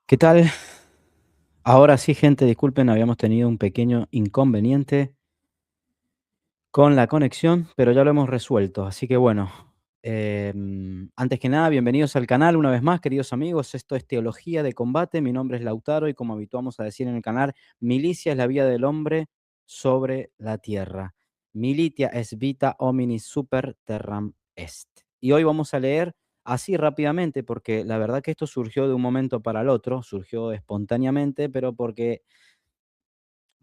¿Qué tal? Ahora sí, gente, disculpen, habíamos tenido un pequeño inconveniente con la conexión, pero ya lo hemos resuelto. Así que bueno, antes que nada, bienvenidos al canal una vez más, queridos amigos. Esto es Teología de Combate. Mi nombre es Lautaro y como habituamos a decir en el canal, milicia es la vida del hombre sobre la tierra. Militia es vita hominis super terram est. Y hoy vamos a leer así rápidamente, porque la verdad que esto surgió de un momento para el otro, surgió espontáneamente, pero porque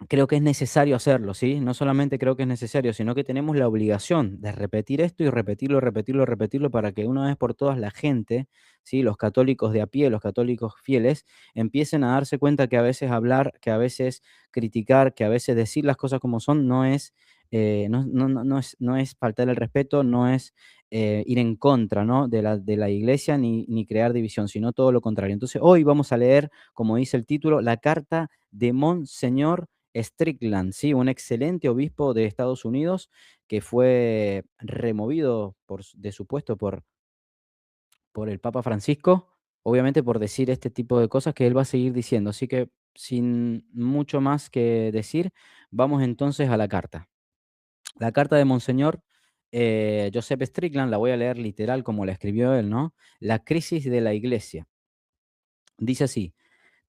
creo que es necesario hacerlo, ¿sí? No solamente creo que es necesario, sino que tenemos la obligación de repetir esto y repetirlo, repetirlo, repetirlo para que una vez por todas la gente, ¿sí? Los católicos de a pie, los católicos fieles, empiecen a darse cuenta que a veces hablar, que a veces criticar, que a veces decir las cosas como son no es, no es faltar el respeto, no es ir en contra, ¿no? de la iglesia ni crear división, sino todo lo contrario. Entonces, hoy vamos a leer, como dice el título, la carta de Monseñor Strickland, sí, un excelente obispo de Estados Unidos que fue removido de su puesto por el Papa Francisco, obviamente por decir este tipo de cosas que él va a seguir diciendo. Así que sin mucho más que decir, vamos entonces a la carta. La carta de Monseñor Joseph Strickland, la voy a leer literal como la escribió él, ¿no? La crisis de la iglesia. Dice así: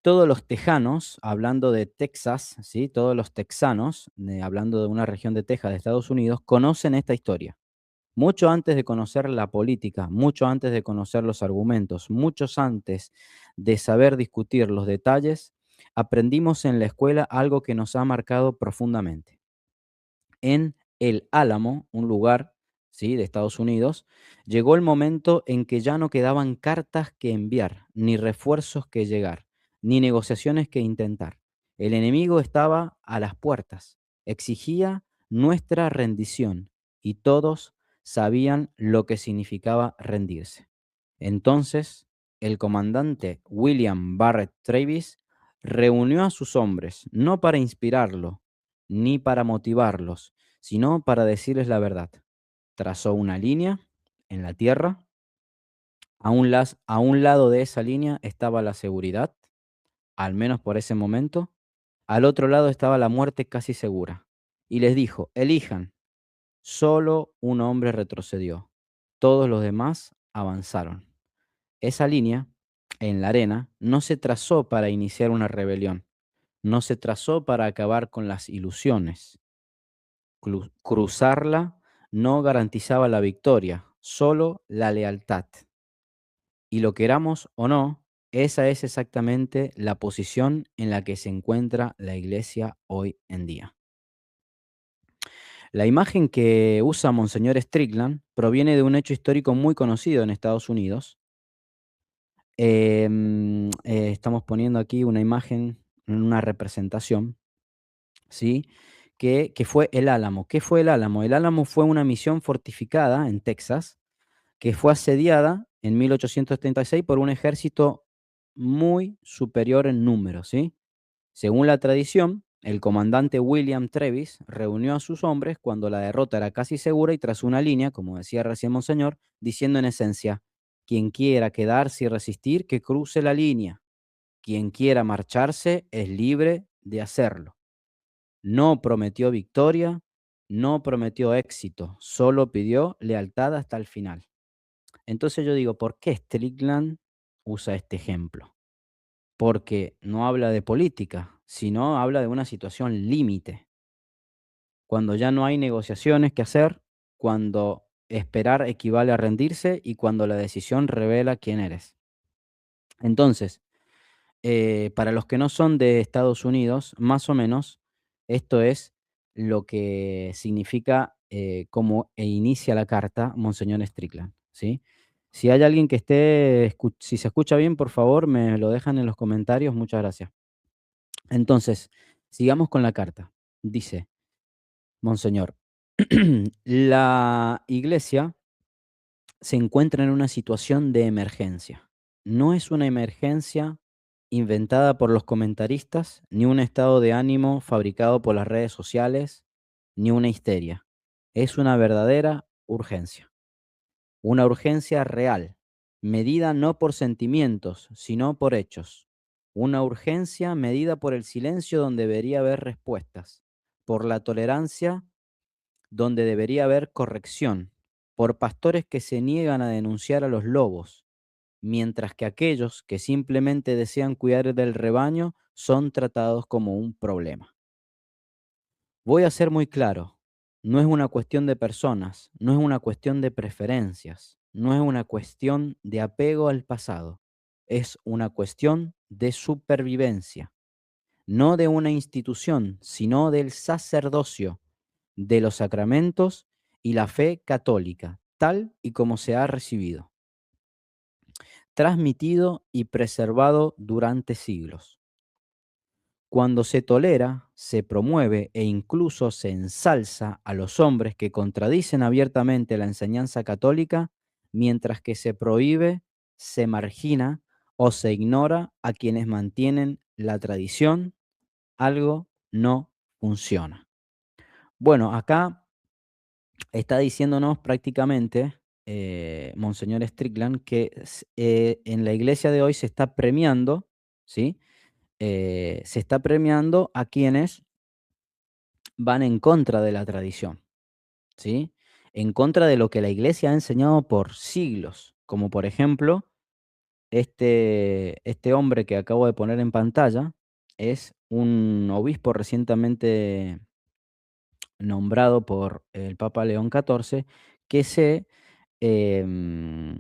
todos los tejanos, hablando de Texas, ¿sí? Todos los texanos, hablando de una región de Texas de Estados Unidos, conocen esta historia. Mucho antes de conocer la política, mucho antes de conocer los argumentos, muchos antes de saber discutir los detalles, aprendimos en la escuela algo que nos ha marcado profundamente. En El Álamo, un lugar, ¿sí? de Estados Unidos, llegó el momento en que ya no quedaban cartas que enviar, ni refuerzos que llegar, ni negociaciones que intentar. El enemigo estaba a las puertas, exigía nuestra rendición y todos sabían lo que significaba rendirse. Entonces, el comandante William Barrett Travis reunió a sus hombres, no para inspirarlo, ni para motivarlos, sino para decirles la verdad. Trazó una línea en la tierra, a un lado de esa línea estaba la seguridad, al menos por ese momento, al otro lado estaba la muerte casi segura. Y les dijo, elijan, solo un hombre retrocedió, todos los demás avanzaron. Esa línea, en la arena, no se trazó para iniciar una rebelión, no se trazó para acabar con las ilusiones. Cruzarla no garantizaba la victoria, solo la lealtad. Y lo queramos o no, esa es exactamente la posición en la que se encuentra la iglesia hoy en día. La imagen que usa Monseñor Strickland proviene de un hecho histórico muy conocido en Estados Unidos. Estamos poniendo aquí una imagen, una representación, ¿sí? Que fue el Álamo. ¿Qué fue el Álamo? El Álamo fue una misión fortificada en Texas que fue asediada en 1836 por un ejército muy superior en número, ¿sí? Según la tradición, el comandante William Travis reunió a sus hombres cuando la derrota era casi segura y trazó una línea, como decía recién Monseñor, diciendo en esencia, quien quiera quedarse y resistir, que cruce la línea. Quien quiera marcharse es libre de hacerlo. No prometió victoria, no prometió éxito, solo pidió lealtad hasta el final. Entonces yo digo, ¿por qué Strickland usa este ejemplo? Porque no habla de política, sino habla de una situación límite, cuando ya no hay negociaciones que hacer, cuando esperar equivale a rendirse y cuando la decisión revela quién eres. Entonces, para los que no son de Estados Unidos, más o menos, esto es lo que significa cómo inicia la carta Monseñor Strickland, ¿sí? Si hay alguien que si se escucha bien, por favor, me lo dejan en los comentarios. Muchas gracias. Entonces, sigamos con la carta. Dice, Monseñor, la iglesia se encuentra en una situación de emergencia. No es una emergencia inventada por los comentaristas, ni un estado de ánimo fabricado por las redes sociales, ni una histeria. Es una verdadera urgencia. Una urgencia real, medida no por sentimientos, sino por hechos. una urgencia medida por el silencio donde debería haber respuestas, por la tolerancia donde debería haber corrección, por pastores que se niegan a denunciar a los lobos, mientras que aquellos que simplemente desean cuidar del rebaño son tratados como un problema. Voy a ser muy claro, no es una cuestión de personas, no es una cuestión de preferencias, no es una cuestión de apego al pasado, es una cuestión de supervivencia, no de una institución, sino del sacerdocio, de los sacramentos y la fe católica, tal y como se ha recibido, transmitido y preservado durante siglos. Cuando se tolera, se promueve e incluso se ensalza a los hombres que contradicen abiertamente la enseñanza católica, mientras que se prohíbe, se margina o se ignora a quienes mantienen la tradición, algo no funciona. Bueno, acá está diciéndonos prácticamente, Monseñor Strickland, que en la iglesia de hoy se está premiando, ¿sí? Se está premiando a quienes van en contra de la tradición, ¿sí? En contra de lo que la iglesia ha enseñado por siglos, como por ejemplo, este hombre que acabo de poner en pantalla es un obispo recientemente nombrado por el Papa León XIV, que em,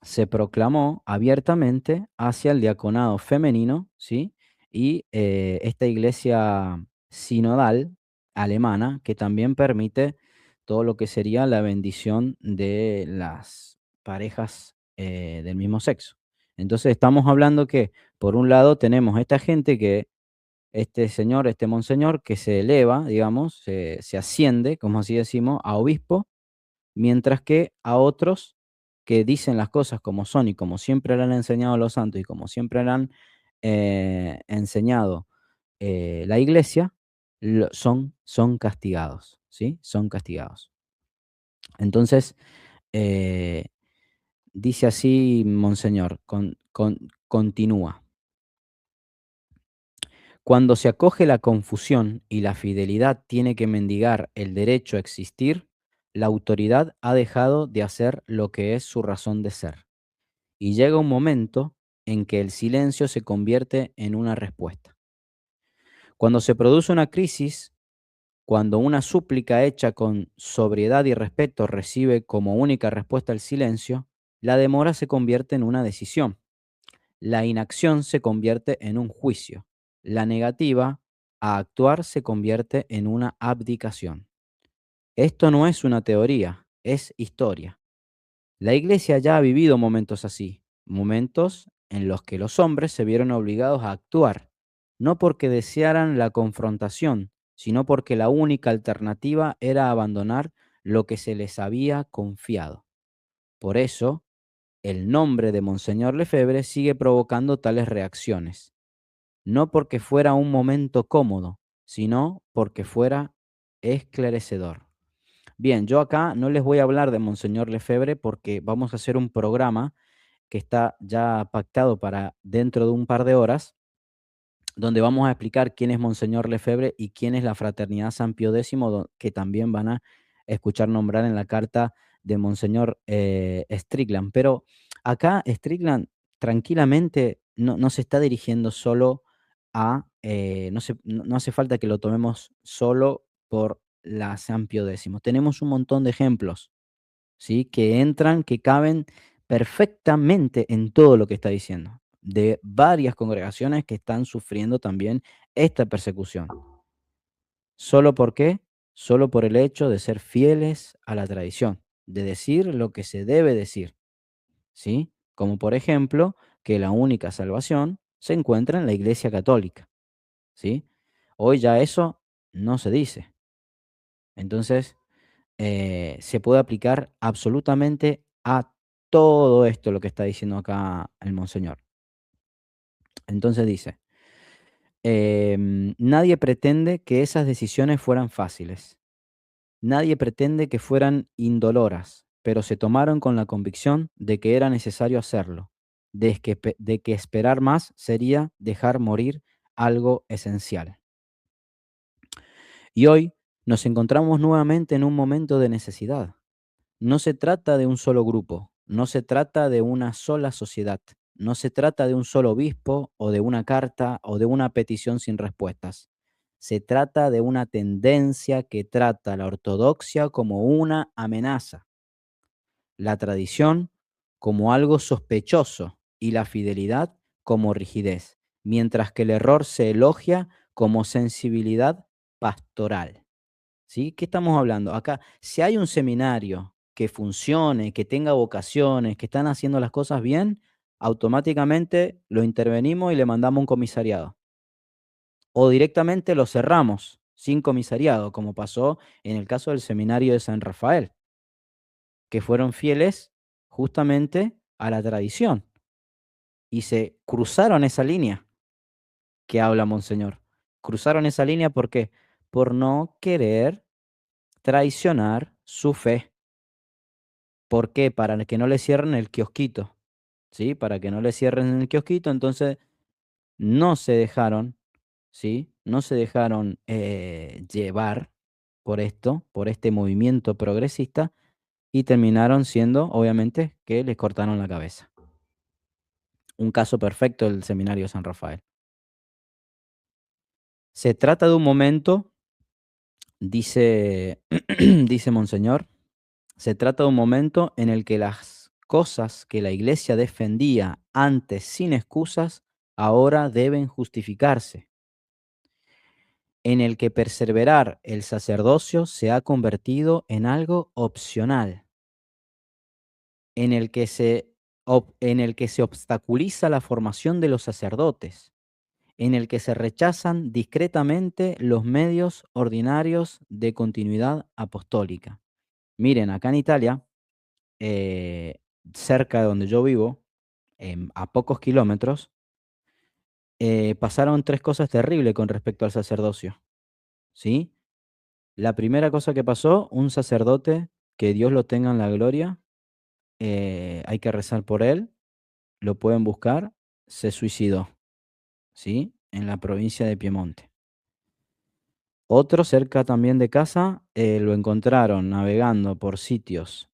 se proclamó abiertamente hacia el diaconado femenino, ¿sí? Y esta iglesia sinodal alemana que también permite todo lo que sería la bendición de las parejas del mismo sexo. Entonces estamos hablando que, por un lado, tenemos esta gente que este señor, este monseñor, que se eleva, digamos, se asciende, como así decimos, a obispo, mientras que a otros que dicen las cosas como son y como siempre le han enseñado a los santos y como siempre le han enseñado la iglesia, son castigados, ¿sí? Son castigados. Entonces, eh, dice así Monseñor, continúa. Cuando se acoge la confusión y la fidelidad tiene que mendigar el derecho a existir, la autoridad ha dejado de hacer lo que es su razón de ser. Y llega un momento en que el silencio se convierte en una respuesta. Cuando se produce una crisis, cuando una súplica hecha con sobriedad y respeto recibe como única respuesta el silencio, la demora se convierte en una decisión. La inacción se convierte en un juicio. La negativa a actuar se convierte en una abdicación. Esto no es una teoría, es historia. La Iglesia ya ha vivido momentos así, momentos en los que los hombres se vieron obligados a actuar, no porque desearan la confrontación, sino porque la única alternativa era abandonar lo que se les había confiado. Por eso, el nombre de Monseñor Lefebvre sigue provocando tales reacciones, no porque fuera un momento cómodo, sino porque fuera esclarecedor. Bien, yo acá no les voy a hablar de Monseñor Lefebvre porque vamos a hacer un programa que está ya pactado para dentro de un par de horas, donde vamos a explicar quién es Monseñor Lefebvre y quién es la Fraternidad San Pío X, que también van a escuchar nombrar en la carta de Monseñor Strickland. Pero acá Strickland tranquilamente no se está dirigiendo solo a, no hace falta que lo tomemos solo por la San Pío X. Tenemos un montón de ejemplos, ¿sí? Que entran, que caben perfectamente en todo lo que está diciendo, de varias congregaciones que están sufriendo también esta persecución. ¿Solo por qué? Solo por el hecho de ser fieles a la tradición, de decir lo que se debe decir, ¿sí? Como por ejemplo, que la única salvación se encuentra en la Iglesia Católica, ¿sí? Hoy ya eso no se dice. Entonces, se puede aplicar absolutamente a todo esto lo que está diciendo acá el monseñor. Entonces dice, nadie pretende que esas decisiones fueran fáciles, nadie pretende que fueran indoloras, pero se tomaron con la convicción de que era necesario hacerlo. de que esperar más sería dejar morir algo esencial. Y hoy nos encontramos nuevamente en un momento de necesidad. No se trata de un solo grupo, no se trata de una sola sociedad, no se trata de un solo obispo o de una carta o de una petición sin respuestas. Se trata de una tendencia que trata la ortodoxia como una amenaza, la tradición como algo sospechoso y la fidelidad como rigidez, mientras que el error se elogia como sensibilidad pastoral. ¿Sí? ¿Qué estamos hablando? Acá, si hay un seminario que funcione, que tenga vocaciones, que están haciendo las cosas bien, automáticamente lo intervenimos y le mandamos un comisariado. O directamente lo cerramos sin comisariado, como pasó en el caso del seminario de San Rafael, que fueron fieles justamente a la tradición y se cruzaron esa línea que habla Monseñor. Cruzaron esa línea, ¿por qué? Por no querer traicionar su fe. ¿Por qué? Para que no le cierren el kiosquito, ¿sí? Para que no le cierren el kiosquito, entonces no se dejaron, ¿sí? No se dejaron llevar por esto, por este movimiento progresista, y terminaron siendo, obviamente, que les cortaron la cabeza. Un caso perfecto del seminario de San Rafael. Se trata de un momento, dice, dice Monseñor, se trata de un momento en el que las cosas que la Iglesia defendía antes sin excusas, ahora deben justificarse, en el que perseverar el sacerdocio se ha convertido en algo opcional, en el que en el que se obstaculiza la formación de los sacerdotes, en el que se rechazan discretamente los medios ordinarios de continuidad apostólica. Miren, acá en Italia, eh, cerca de donde yo vivo, a pocos kilómetros, pasaron tres cosas terribles con respecto al sacerdocio, ¿sí? La primera cosa que pasó, un sacerdote, que Dios lo tenga en la gloria, hay que rezar por él, lo pueden buscar, se suicidó, ¿sí? En la provincia de Piemonte. Otro cerca también de casa, lo encontraron navegando por sitios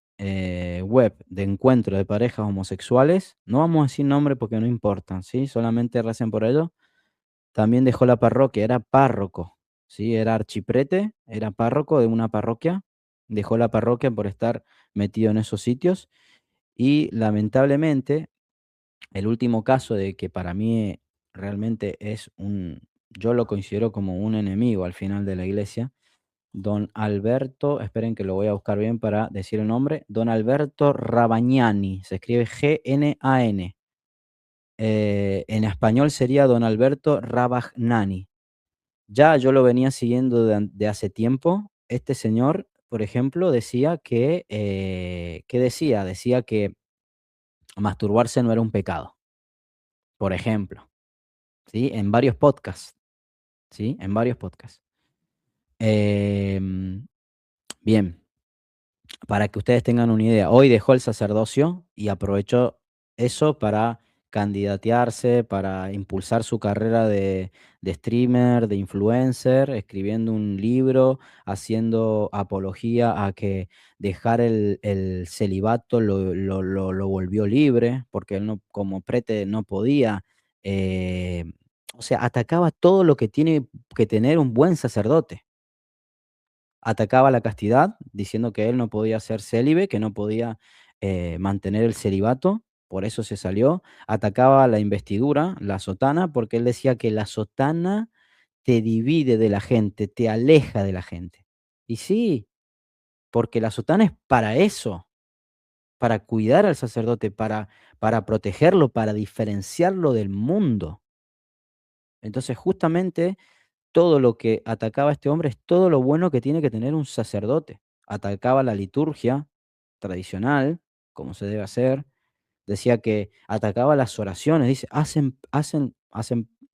web de encuentro de parejas homosexuales. No vamos a decir nombre porque no importa, ¿sí? Solamente recen por ello. También dejó la parroquia, era párroco, ¿sí? Era archiprete, era párroco de una parroquia. Dejó la parroquia por estar metido en esos sitios. Y lamentablemente, el último caso de que para mí realmente es yo lo considero como un enemigo al final de la iglesia, don Alberto, esperen que lo voy a buscar bien para decir el nombre, don Alberto Rabagnani, se escribe G-N-A-N. En español sería don Alberto Rabagnani. Ya yo lo venía siguiendo de hace tiempo. Este señor, por ejemplo, decía que, ¿qué decía? Decía que masturbarse no era un pecado, por ejemplo, ¿sí? En varios podcasts, ¿sí? En varios podcasts. Em, bien. Para que ustedes tengan una idea, hoy dejó el sacerdocio y aprovechó eso para candidatearse, para impulsar su carrera de streamer, de influencer, escribiendo un libro, haciendo apología a que dejar el celibato lo volvió libre, porque él no, como prete no podía, eh, o sea, atacaba todo lo que tiene que tener un buen sacerdote. Atacaba la castidad, diciendo que él no podía ser célibe, que no podía, mantener el celibato, por eso se salió. Atacaba la investidura, la sotana, porque él decía que la sotana te divide de la gente, te aleja de la gente. Y sí, porque la sotana es para eso, para cuidar al sacerdote, para protegerlo, para diferenciarlo del mundo. Entonces, justamente todo lo que atacaba a este hombre es todo lo bueno que tiene que tener un sacerdote. Atacaba la liturgia tradicional, como se debe hacer. Decía que atacaba las oraciones. Dice, hacen,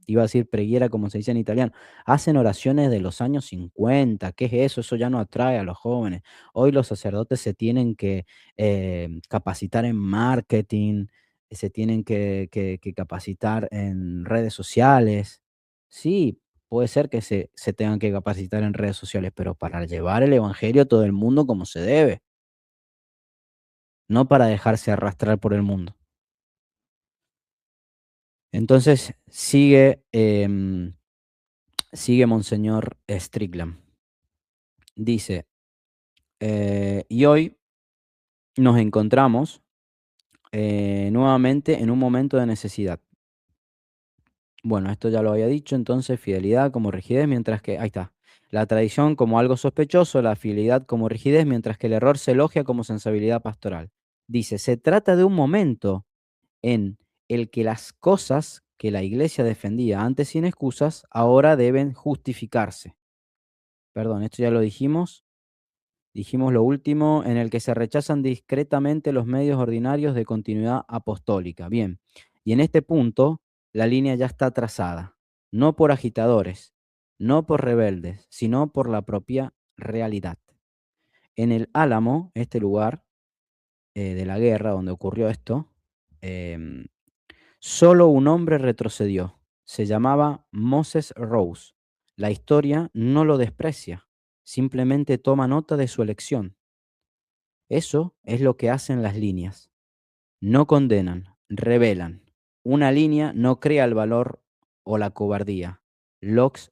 iba a decir preguiera como se dice en italiano, hacen oraciones de los años 50. ¿Qué es eso? Eso ya no atrae a los jóvenes. Hoy los sacerdotes se tienen que capacitar en marketing, se tienen que capacitar en redes sociales. Sí, puede ser que se tengan que capacitar en redes sociales, pero para llevar el evangelio a todo el mundo como se debe, no para dejarse arrastrar por el mundo. Entonces sigue Monseñor Strickland. Dice, y hoy nos encontramos nuevamente en un momento de necesidad. Bueno, esto ya lo había dicho, entonces fidelidad como rigidez, mientras que, ahí está, la tradición como algo sospechoso, la fidelidad como rigidez, mientras que el error se elogia como sensibilidad pastoral. Dice, se trata de un momento en el que las cosas que la iglesia defendía antes sin excusas, ahora deben justificarse. Perdón, esto ya lo dijimos. Dijimos lo último, en el que se rechazan discretamente los medios ordinarios de continuidad apostólica. Bien, y en este punto la línea ya está trazada, no por agitadores, no por rebeldes, sino por la propia realidad. En el Álamo, este lugar de la guerra donde ocurrió esto, em, solo un hombre retrocedió. Se llamaba Moses Rose. La historia no lo desprecia, simplemente toma nota de su elección. Eso es lo que hacen las líneas. No condenan, revelan. Una línea no crea el valor o la cobardía, los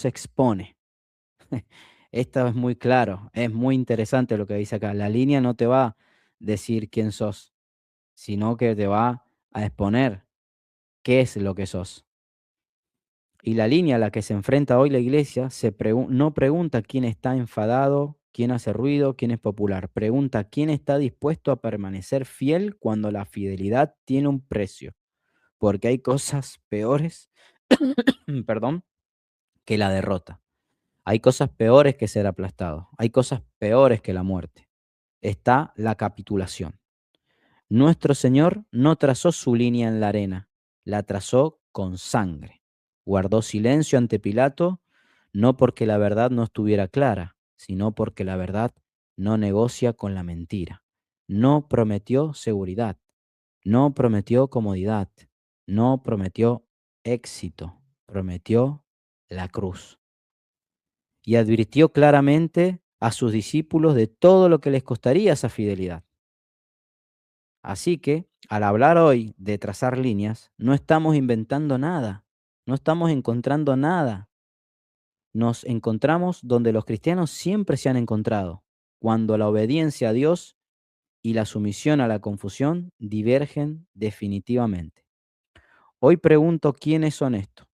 expone. Esto es muy claro, es muy interesante lo que dice acá. La línea no te va a decir quién sos, sino que te va a exponer qué es lo que sos. Y la línea a la que se enfrenta hoy la iglesia no pregunta quién está enfadado, quién hace ruido, quién es popular. Pregunta quién está dispuesto a permanecer fiel cuando la fidelidad tiene un precio. Porque hay cosas peores, perdón, que la derrota. Hay cosas peores que ser aplastado. Hay cosas peores que la muerte. Está la capitulación. Nuestro Señor no trazó su línea en la arena, la trazó con sangre. Guardó silencio ante Pilato, no porque la verdad no estuviera clara, sino porque la verdad no negocia con la mentira. No prometió seguridad, no prometió comodidad, no prometió éxito, prometió la cruz. Y advirtió claramente a sus discípulos de todo lo que les costaría esa fidelidad. Así que, al hablar hoy de trazar líneas, no estamos inventando nada, no estamos encontrando nada. Nos encontramos donde los cristianos siempre se han encontrado, cuando la obediencia a Dios y la sumisión a la confusión divergen definitivamente. Hoy pregunto quién es honesto.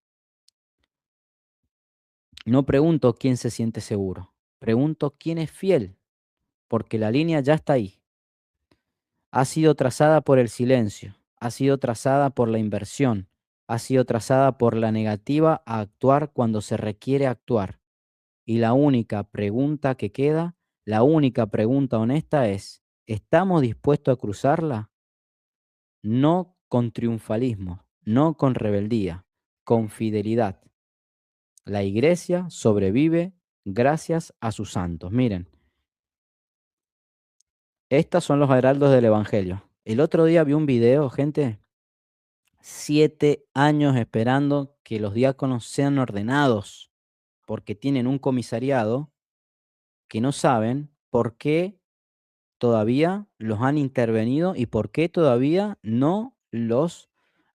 No pregunto quién se siente seguro. Pregunto quién es fiel, porque la línea ya está ahí. Ha sido trazada por el silencio, ha sido trazada por la inversión, ha sido trazada por la negativa a actuar cuando se requiere actuar. Y la única pregunta que queda, la única pregunta honesta es, ¿estamos dispuestos a cruzarla? No con triunfalismo, no con rebeldía, con fidelidad. La iglesia sobrevive gracias a sus santos. Miren, estos son los heraldos del Evangelio. El otro día vi un video, gente, 7 años esperando que los diáconos sean ordenados, porque tienen un comisariado que no saben por qué todavía los han intervenido y por qué todavía no los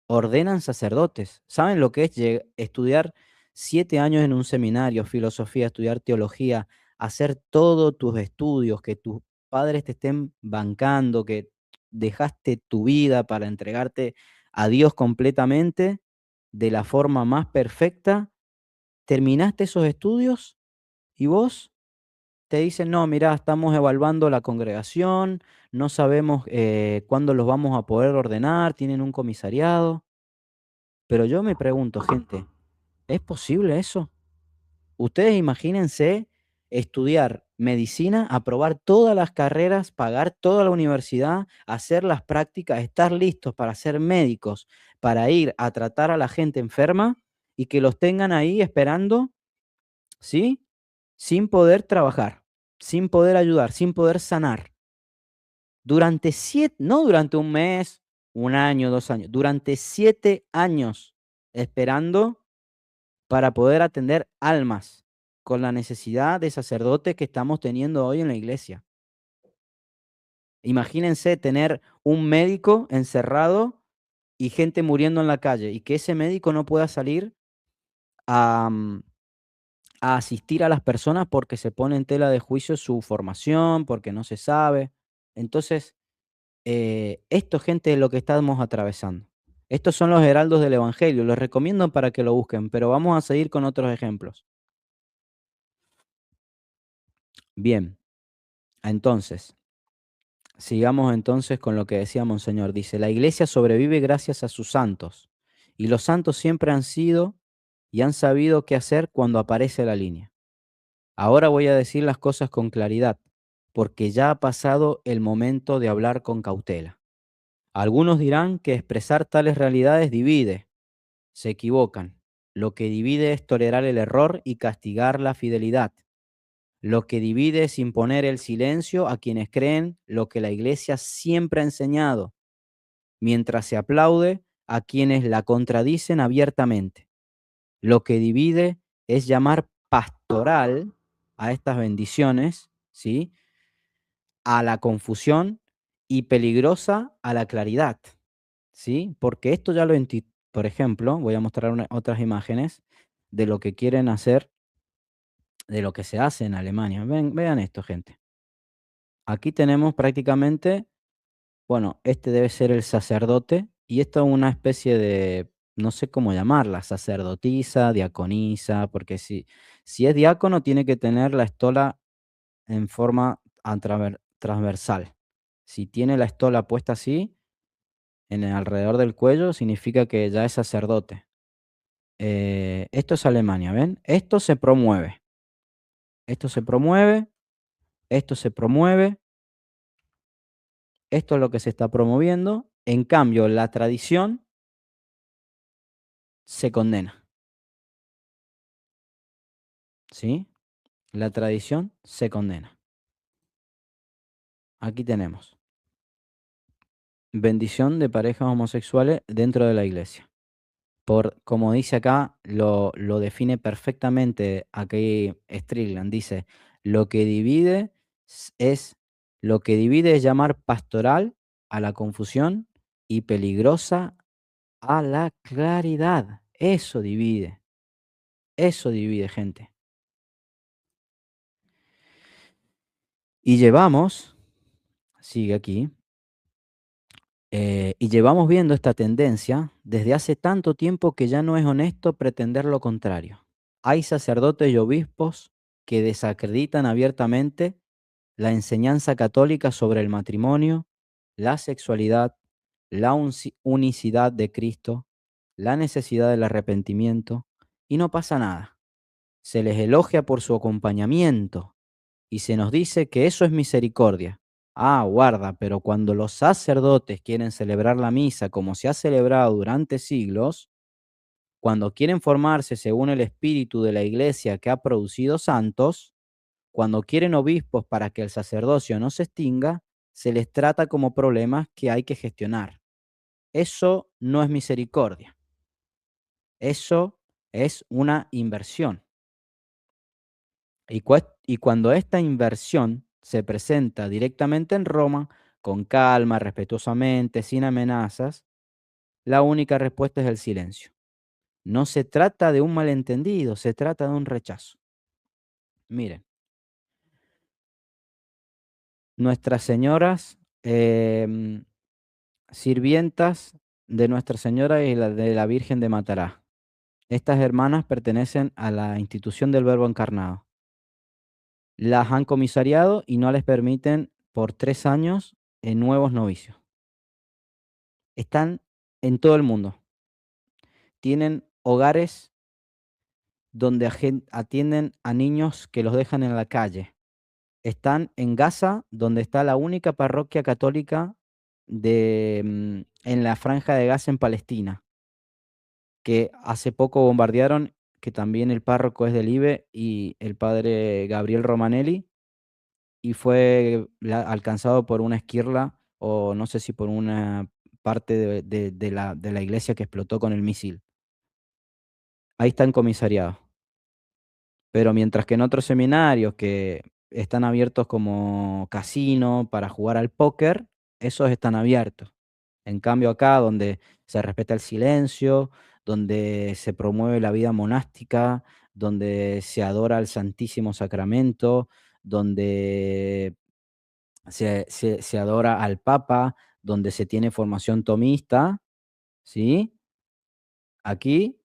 ordenan sacerdotes. ¿Saben lo que es estudiar 7 años en un seminario, filosofía, estudiar teología, hacer todos tus estudios, que tus padres te estén bancando, que dejaste tu vida para entregarte a Dios completamente de la forma más perfecta? ¿Terminaste esos estudios y vos te dicen, no, mira, estamos evaluando la congregación, no sabemos cuándo los vamos a poder ordenar, tienen un comisariado? Pero yo me pregunto, gente, ¿es posible eso? Ustedes imagínense estudiar medicina, aprobar todas las carreras, pagar toda la universidad, hacer las prácticas, estar listos para ser médicos, para ir a tratar a la gente enferma y que los tengan ahí esperando, ¿sí? Sin poder trabajar, sin poder ayudar, sin poder sanar. Durante 7, no durante un mes, 1 año, 2 años, durante 7 años esperando para poder atender almas, con la necesidad de sacerdotes que estamos teniendo hoy en la iglesia. Imagínense tener un médico encerrado y gente muriendo en la calle, y que ese médico no pueda salir a, a asistir a las personas porque se pone en tela de juicio su formación, porque no se sabe. Entonces, esto, gente, es lo que estamos atravesando. Estos son los heraldos del evangelio, los recomiendo para que lo busquen, pero vamos a seguir con otros ejemplos. Bien, entonces, sigamos entonces con lo que decía Monseñor. Dice, la iglesia sobrevive gracias a sus santos, y los santos siempre han sido y han sabido qué hacer cuando aparece la línea. Ahora voy a decir las cosas con claridad, porque ya ha pasado el momento de hablar con cautela. Algunos dirán que expresar tales realidades divide. Se equivocan. Lo que divide es tolerar el error y castigar la fidelidad. Lo que divide es imponer el silencio a quienes creen lo que la Iglesia siempre ha enseñado, mientras se aplaude a quienes la contradicen abiertamente. Lo que divide es llamar pastoral a estas bendiciones, ¿sí?, a la confusión, y peligrosa a la claridad, ¿sí? Porque esto ya por ejemplo, voy a mostrar otras imágenes de lo que quieren hacer, de lo que se hace en Alemania. Vean esto, gente. Aquí tenemos prácticamente, bueno, este debe ser el sacerdote, y esto es una especie de, no sé cómo llamarla, sacerdotisa, diaconisa, porque si es diácono tiene que tener la estola en forma transversal. Si tiene la estola puesta así, en el alrededor del cuello, significa que ya es sacerdote. Esto es Alemania, ¿ven? Esto se promueve, esto se promueve, esto es lo que se está promoviendo. En cambio, la tradición se condena, ¿sí? La tradición se condena. Aquí tenemos bendición de parejas homosexuales dentro de la iglesia. Como dice acá, lo define perfectamente aquí Strickland. Dice, lo que divide es, lo que divide es llamar pastoral a la confusión y peligrosa a la claridad. Eso divide, gente. Y llevamos, sigue aquí, y llevamos viendo esta tendencia desde hace tanto tiempo que ya no es honesto pretender lo contrario. Hay sacerdotes y obispos que desacreditan abiertamente la enseñanza católica sobre el matrimonio, la sexualidad, la unicidad de Cristo, la necesidad del arrepentimiento, y no pasa nada. Se les elogia por su acompañamiento y se nos dice que eso es misericordia. Ah, guarda, pero cuando los sacerdotes quieren celebrar la misa como se ha celebrado durante siglos, cuando quieren formarse según el espíritu de la iglesia que ha producido santos, cuando quieren obispos para que el sacerdocio no se extinga, se les trata como problemas que hay que gestionar. Eso no es misericordia. Eso es una inversión. Y cuando esta inversión se presenta directamente en Roma, con calma, respetuosamente, sin amenazas, la única respuesta es el silencio. No se trata de un malentendido, se trata de un rechazo. Miren, nuestras señoras, sirvientas de Nuestra Señora y de la Virgen de Matará. Estas hermanas pertenecen a la institución del Verbo Encarnado. Las han comisariado y no les permiten por 3 años nuevos novicios. Están en todo el mundo. Tienen hogares donde atienden a niños que los dejan en la calle. Están en Gaza, donde está la única parroquia católica en la Franja de Gaza en Palestina, que hace poco bombardearon, que también el párroco es del IBE y el padre Gabriel Romanelli, y fue alcanzado por una esquirla, o no sé si por una parte de la iglesia que explotó con el misil. Ahí está en comisariado. Pero mientras que en otros seminarios que están abiertos como casino para jugar al póker, esos están abiertos. En cambio acá, donde se respeta el silencio, donde se promueve la vida monástica, donde se adora al Santísimo Sacramento, donde se adora al Papa, donde se tiene formación tomista, ¿sí? Aquí,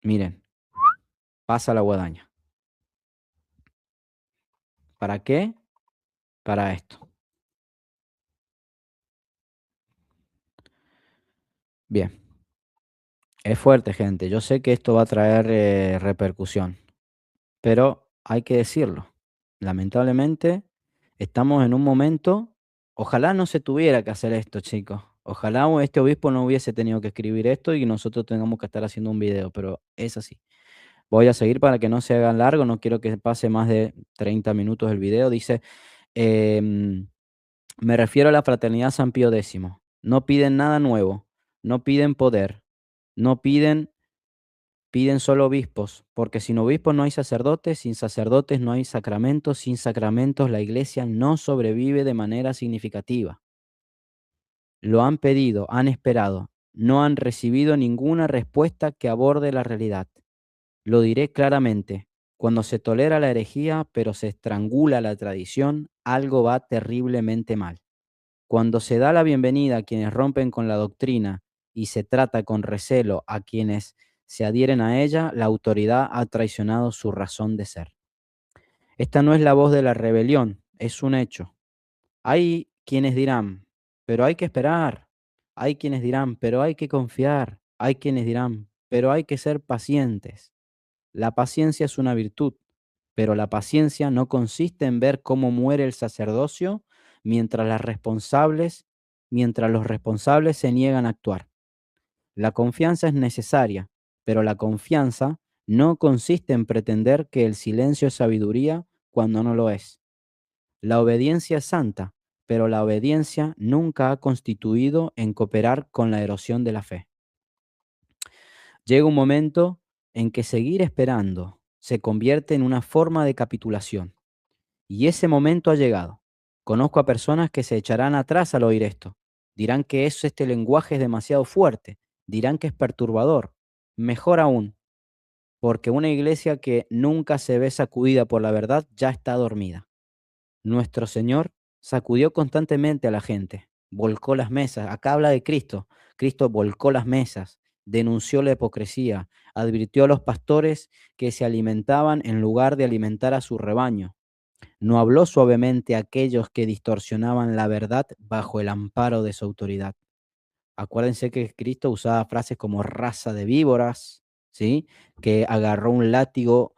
miren, pasa la guadaña. ¿Para qué? Para esto. Bien, es fuerte, gente. Yo sé que esto va a traer repercusión, pero hay que decirlo. Lamentablemente, estamos en un momento, ojalá no se tuviera que hacer esto, chicos. Ojalá este obispo no hubiese tenido que escribir esto y nosotros tengamos que estar haciendo un video, pero es así. Voy a seguir para que no se hagan largo, no quiero que pase más de 30 minutos el video. Dice, em, me refiero a la fraternidad San Pío X. No piden nada nuevo, no piden poder, no piden solo obispos, porque sin obispos no hay sacerdotes, sin sacerdotes no hay sacramentos, sin sacramentos la iglesia no sobrevive de manera significativa. Lo han pedido, han esperado, no han recibido ninguna respuesta que aborde la realidad. Lo diré claramente, cuando se tolera la herejía pero se estrangula la tradición, algo va terriblemente mal. Cuando se da la bienvenida a quienes rompen con la doctrina y se trata con recelo a quienes se adhieren a ella, la autoridad ha traicionado su razón de ser. Esta no es la voz de la rebelión, es un hecho. Hay quienes dirán, pero hay que esperar. Hay quienes dirán, pero hay que confiar. Hay quienes dirán, pero hay que ser pacientes. La paciencia es una virtud, pero la paciencia no consiste en ver cómo muere el sacerdocio mientras mientras los responsables se niegan a actuar. La confianza es necesaria, pero la confianza no consiste en pretender que el silencio es sabiduría cuando no lo es. La obediencia es santa, pero la obediencia nunca ha constituido en cooperar con la erosión de la fe. Llega un momento en que seguir esperando se convierte en una forma de capitulación. Y ese momento ha llegado. Conozco a personas que se echarán atrás al oír esto. Dirán que este lenguaje es demasiado fuerte. Dirán que es perturbador. Mejor aún, porque una iglesia que nunca se ve sacudida por la verdad ya está dormida. Nuestro Señor sacudió constantemente a la gente, volcó las mesas. Acá habla de Cristo. Cristo volcó las mesas, denunció la hipocresía, advirtió a los pastores que se alimentaban en lugar de alimentar a su rebaño. No habló suavemente a aquellos que distorsionaban la verdad bajo el amparo de su autoridad. Acuérdense que Cristo usaba frases como raza de víboras, ¿sí? Que agarró un látigo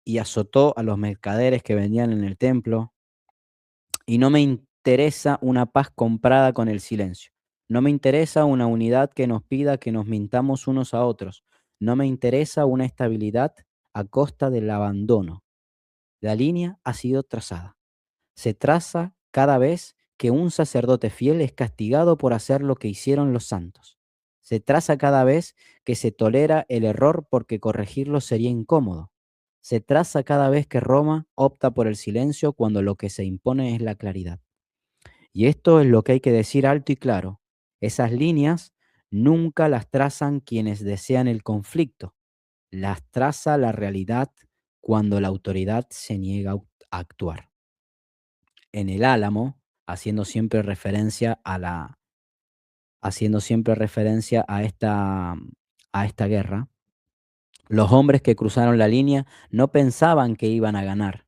y azotó a los mercaderes que vendían en el templo. Y no me interesa una paz comprada con el silencio. No me interesa una unidad que nos pida que nos mintamos unos a otros. No me interesa una estabilidad a costa del abandono. La línea ha sido trazada. Se traza cada vez que un sacerdote fiel es castigado por hacer lo que hicieron los santos. Se traza cada vez que se tolera el error porque corregirlo sería incómodo. Se traza cada vez que Roma opta por el silencio cuando lo que se impone es la claridad. Y esto es lo que hay que decir alto y claro. Esas líneas nunca las trazan quienes desean el conflicto. Las traza la realidad cuando la autoridad se niega a actuar. En el Álamo, haciendo siempre referencia a esta guerra, los hombres que cruzaron la línea no pensaban que iban a ganar,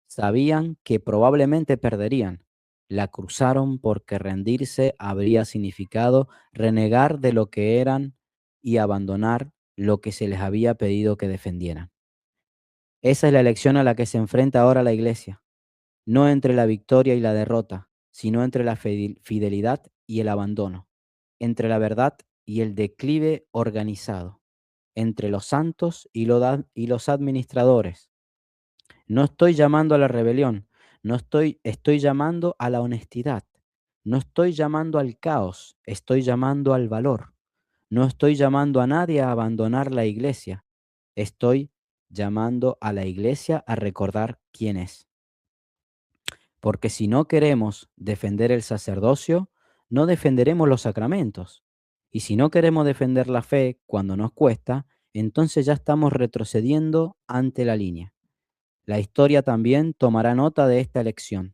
sabían que probablemente perderían. La cruzaron porque rendirse habría significado renegar de lo que eran y abandonar lo que se les había pedido que defendieran. Esa es la elección a la que se enfrenta ahora la Iglesia, no entre la victoria y la derrota, sino entre la fidelidad y el abandono, entre la verdad y el declive organizado, entre los santos y los administradores. No estoy llamando a la rebelión, no estoy llamando a la honestidad. No estoy llamando al caos, estoy llamando al valor. No estoy llamando a nadie a abandonar la iglesia. Estoy llamando a la iglesia a recordar quién es. Porque si no queremos defender el sacerdocio, no defenderemos los sacramentos. Y si no queremos defender la fe cuando nos cuesta, entonces ya estamos retrocediendo ante la línea. La historia también tomará nota de esta elección.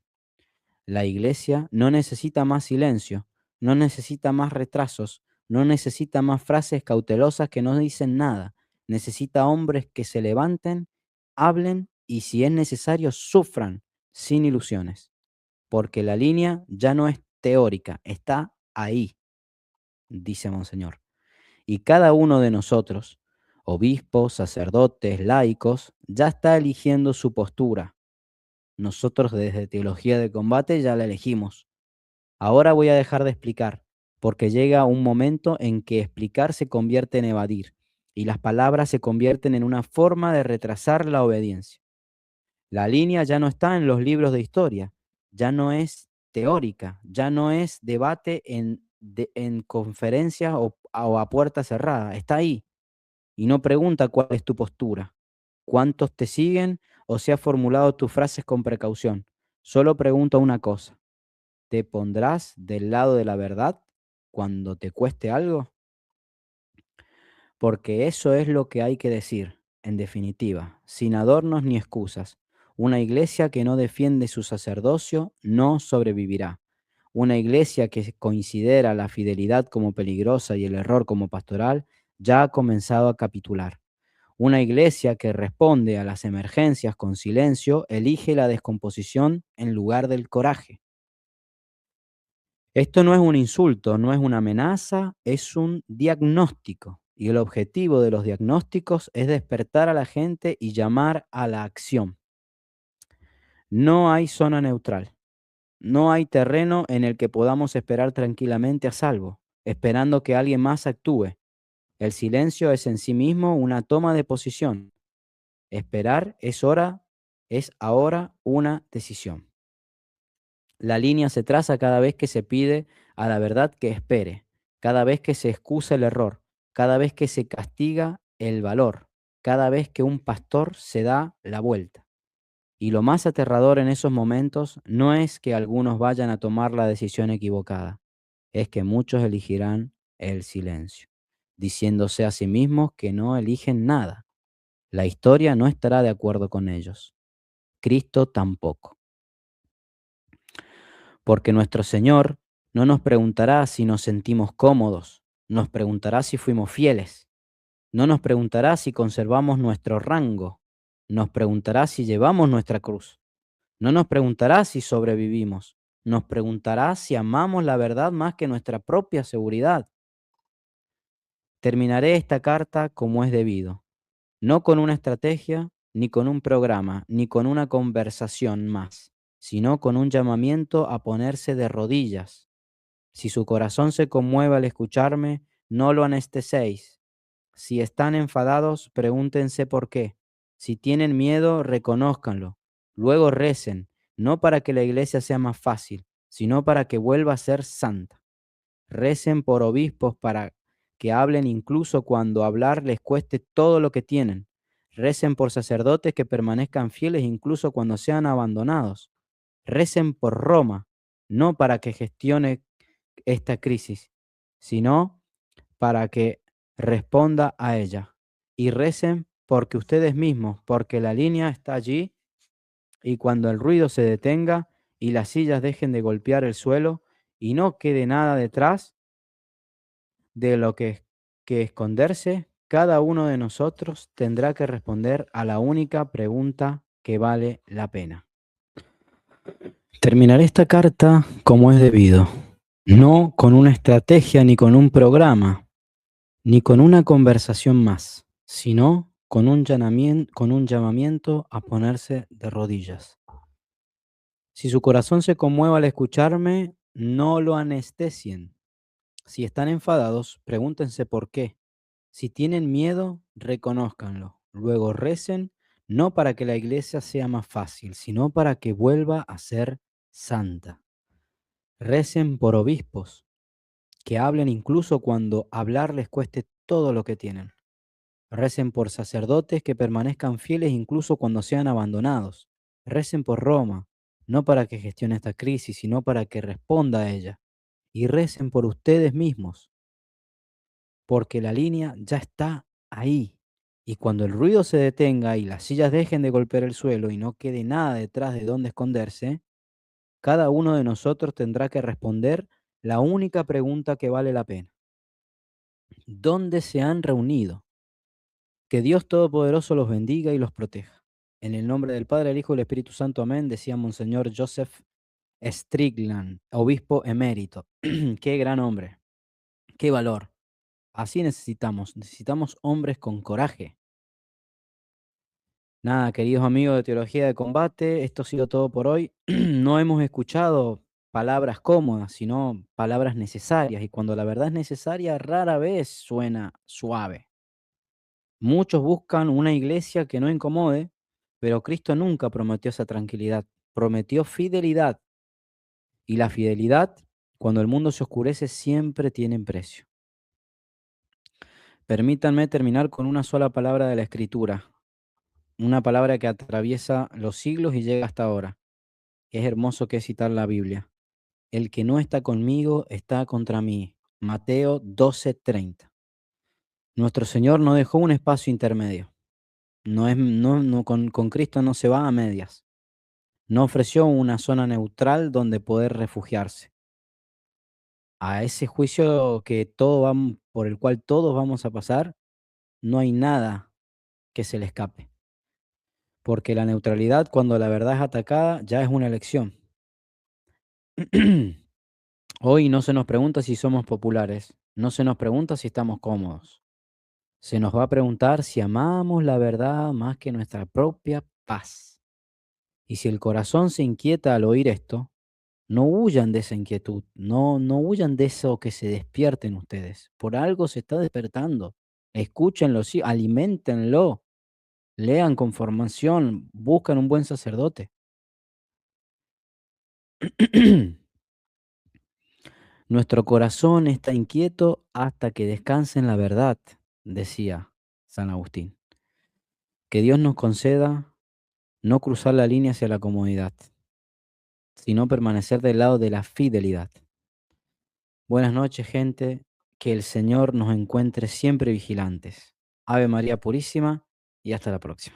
La iglesia no necesita más silencio, no necesita más retrasos, no necesita más frases cautelosas que no dicen nada. Necesita hombres que se levanten, hablen y si es necesario sufran sin ilusiones. Porque la línea ya no es teórica, está ahí, dice Monseñor. Y cada uno de nosotros, obispos, sacerdotes, laicos, ya está eligiendo su postura. Nosotros desde Teología de Combate ya la elegimos. Ahora voy a dejar de explicar, porque llega un momento en que explicar se convierte en evadir, y las palabras se convierten en una forma de retrasar la obediencia. La línea ya no está en los libros de historia, ya no es teórica, ya no es debate en conferencias o a puerta cerrada, está ahí y no pregunta cuál es tu postura, cuántos te siguen o si has formulado tus frases con precaución. Solo pregunta una cosa, ¿te pondrás del lado de la verdad cuando te cueste algo? Porque eso es lo que hay que decir, en definitiva, sin adornos ni excusas. Una iglesia que no defiende su sacerdocio no sobrevivirá. Una iglesia que considera la fidelidad como peligrosa y el error como pastoral ya ha comenzado a capitular. Una iglesia que responde a las emergencias con silencio elige la descomposición en lugar del coraje. Esto no es un insulto, no es una amenaza, es un diagnóstico. Y el objetivo de los diagnósticos es despertar a la gente y llamar a la acción. No hay zona neutral. No hay terreno en el que podamos esperar tranquilamente a salvo, esperando que alguien más actúe. El silencio es en sí mismo una toma de posición. Esperar es ahora una decisión. La línea se traza cada vez que se pide a la verdad que espere, cada vez que se excusa el error, cada vez que se castiga el valor, cada vez que un pastor se da la vuelta. Y lo más aterrador en esos momentos no es que algunos vayan a tomar la decisión equivocada, es que muchos elegirán el silencio, diciéndose a sí mismos que no eligen nada. La historia no estará de acuerdo con ellos. Cristo tampoco. Porque nuestro Señor no nos preguntará si nos sentimos cómodos, nos preguntará si fuimos fieles, no nos preguntará si conservamos nuestro rango, nos preguntará si llevamos nuestra cruz, no nos preguntará si sobrevivimos, nos preguntará si amamos la verdad más que nuestra propia seguridad. Terminaré esta carta como es debido, no con una estrategia, ni con un programa, ni con una conversación más, sino con un llamamiento a ponerse de rodillas. Si su corazón se conmueve al escucharme, no lo anestesiéis. Si están enfadados, pregúntense por qué. Si tienen miedo, reconózcanlo. Luego recen, no para que la iglesia sea más fácil, sino para que vuelva a ser santa. Recen por obispos para que hablen incluso cuando hablar les cueste todo lo que tienen. Recen por sacerdotes que permanezcan fieles incluso cuando sean abandonados. Recen por Roma, no para que gestione esta crisis, sino para que responda a ella. Y recen porque ustedes mismos, porque la línea está allí y cuando el ruido se detenga y las sillas dejen de golpear el suelo y no quede nada detrás de lo que esconderse, cada uno de nosotros tendrá que responder a la única pregunta que vale la pena. Terminaré esta carta como es debido, no con una estrategia ni con un programa, ni con una conversación más, sino con un llamamiento a ponerse de rodillas. Si su corazón se conmueve al escucharme, no lo anestesien. Si están enfadados, pregúntense por qué. Si tienen miedo, reconózcanlo. Luego recen, no para que la iglesia sea más fácil, sino para que vuelva a ser santa. Recen por obispos, que hablen incluso cuando hablar les cueste todo lo que tienen. Recen por sacerdotes que permanezcan fieles incluso cuando sean abandonados. Recen por Roma, no para que gestione esta crisis, sino para que responda a ella. Y recen por ustedes mismos, porque la línea ya está ahí. Y cuando el ruido se detenga y las sillas dejen de golpear el suelo y no quede nada detrás de donde esconderse, cada uno de nosotros tendrá que responder la única pregunta que vale la pena. ¿Dónde se han reunido? Que Dios Todopoderoso los bendiga y los proteja. En el nombre del Padre, el Hijo y el Espíritu Santo, amén, decía Monseñor Joseph Strickland, obispo emérito. Qué gran hombre, qué valor. Así necesitamos hombres con coraje. Nada, queridos amigos de Teología de Combate, esto ha sido todo por hoy. No hemos escuchado palabras cómodas, sino palabras necesarias, y cuando la verdad es necesaria, rara vez suena suave. Muchos buscan una iglesia que no incomode, pero Cristo nunca prometió esa tranquilidad, prometió fidelidad, y la fidelidad, cuando el mundo se oscurece, siempre tiene precio. Permítanme terminar con una sola palabra de la Escritura, una palabra que atraviesa los siglos y llega hasta ahora. Es hermoso que es citar la Biblia. El que no está conmigo está contra mí. Mateo 12:30. Nuestro Señor no dejó un espacio intermedio. Con Cristo no se va a medias. No ofreció una zona neutral donde poder refugiarse. A ese juicio por el cual todos vamos a pasar, no hay nada que se le escape. Porque la neutralidad, cuando la verdad es atacada, ya es una elección. Hoy no se nos pregunta si somos populares, no se nos pregunta si estamos cómodos. Se nos va a preguntar si amamos la verdad más que nuestra propia paz. Y si el corazón se inquieta al oír esto, no huyan de esa inquietud, no huyan de eso que se despierten ustedes. Por algo se está despertando. Escúchenlo, sí, aliméntenlo, lean con formación, buscan un buen sacerdote. Nuestro corazón está inquieto hasta que descanse en la verdad, decía San Agustín. Que Dios nos conceda no cruzar la línea hacia la comodidad, sino permanecer del lado de la fidelidad. Buenas noches, gente. Que el Señor nos encuentre siempre vigilantes. Ave María Purísima y hasta la próxima.